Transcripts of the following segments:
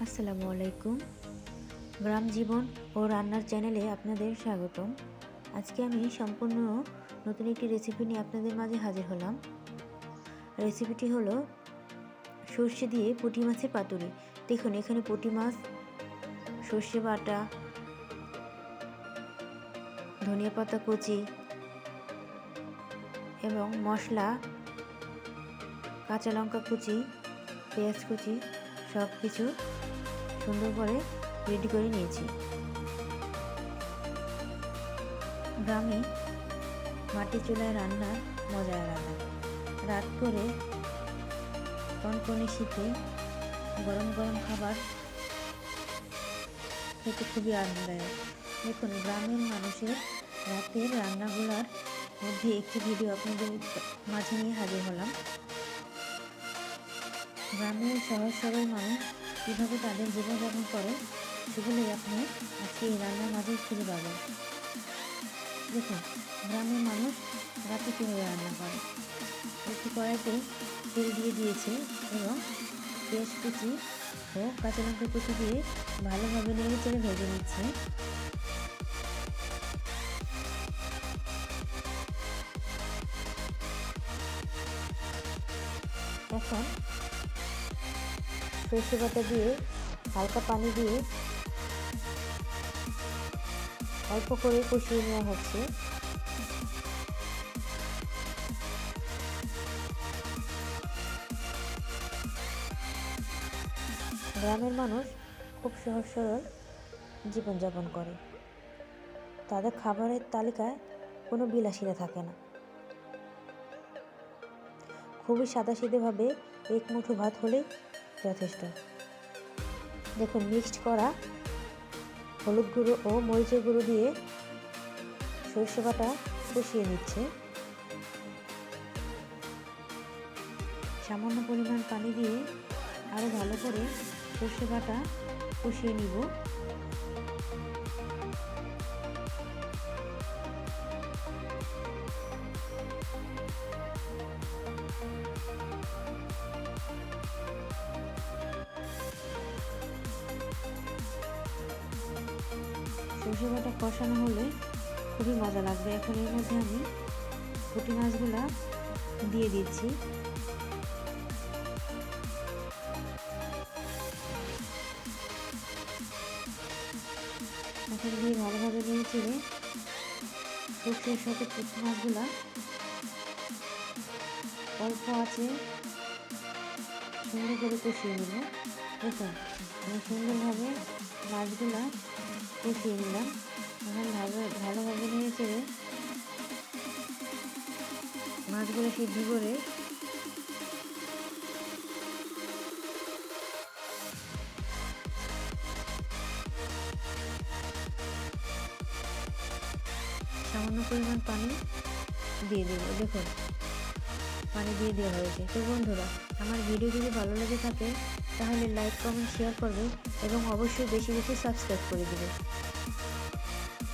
আসসালামু আলাইকুম। গ্রাম জীবন ও রান্নার চ্যানেলে আপনাদের স্বাগতম। আজকে আমি সম্পূর্ণ নতুন একটি রেসিপি নিয়ে আপনাদের মাঝে হাজির হলাম। রেসিপিটি হলো সর্ষে দিয়ে পুঁটি মাছের পাতুরি। দেখুন এখানে পুঁটি মাছ, সর্ষে বাটা, ধনিয়া পাতা কুচি এবং মশলা, কাঁচা লঙ্কা কুচি, পেঁয়াজ কুচি সব কিছু সুন্দর করে রেডি করে নিয়েছি। গ্রামে মাটির চুলায় রান্নার মজা আলাদা। রাত করে কনকনে শীতে গরম গরম খাবার খেতে খুবই আরামদায়ক। দেখুন গ্রামের মানুষের রাতের রান্নাগুলোর মধ্যে একটি ভিডিও আপনাদের মাঝে নিয়ে হাজির হলাম। গ্রামের সহজ সরল মানুষ কীভাবে তাদের জীবনযাপন করে সেগুলোই আপনি আজকে এই রান্নার মাঝে খুঁজে পাবেন। দেখুন গ্রামের মানুষ রাতে কীভাবে রান্না করে। একটি কড়াইতে তেল দিয়ে দিয়েছে এবং পেঁয়াজ কুচি ও কাঁচা লঙ্কা কুচি দিয়ে ভালোভাবে নেড়ে চেড়ে ভেজে নিচ্ছে। এখন সরষে বাটা দিয়ে হালকা পানি দিয়ে অল্প করে কষিয়ে নেওয়া হচ্ছে। গ্রামের মানুষ খুব সহজ সরল জীবনযাপন করে। তাদের খাবারের তালিকায় কোনো বিলাসিতা থাকে না। খুবই সাদাসিধেভাবে এক মুঠো ভাত হলেই যথেষ্ট। দেখুন মিক্সড করা হলুদ গুঁড়ো ও মরিচের গুঁড়ো দিয়ে সরষে বাটা কষিয়ে নিচ্ছে। সামান্য পরিমাণ পানি দিয়ে আরও ভালো করে সরষে বাটা কষিয়ে নিব। সরষে বাটা কষানো হলে খুবই মজা লাগবে। এখন এর মধ্যে আমি পুঁটি মাছগুলা দিয়ে দিচ্ছি। এখন দিয়ে ভালোভাবে নেড়ে চেড়ে সরষের সাথে পুঁটি মাছগুলা অল্প আছে সুন্দর করে কষিয়ে নেব। দেখুন আমি সুন্দরভাবে মাছগুলা কষিয়ে নিলাম। এখন ভালোভাবে নেড়ে চেড়ে মাছগুলো সিদ্ধ করে সামান্য পরিমাণ পানি দিয়ে দেবো। দেখুন পানি দিয়ে দেওয়া হয়েছে। তো বন্ধুরা আমার ভিডিও যদি ভালো লেগে থাকে তাহলে লাইক কমেন্ট শেয়ার করবে এবং অবশ্যই বেশি বেশি সাবস্ক্রাইব করে দেবে।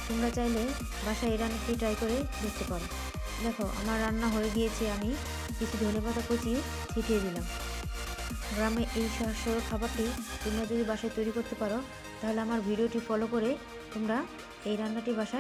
তোমরা চাইলে বাসায় এই রান্নাটি ট্রাই করে দেখতে পারো। দেখো আমার রান্না হয়ে গিয়েছে, আমি কিছু ধনেপাতা কুচি ছিটিয়ে দিলাম। গ্রামে এই সহজ সরল খাবারটি তোমরা যদি বাসায় তৈরি করতে পারো তাহলে আমার ভিডিওটি ফলো করে তোমরা এই রান্নাটি বাসায়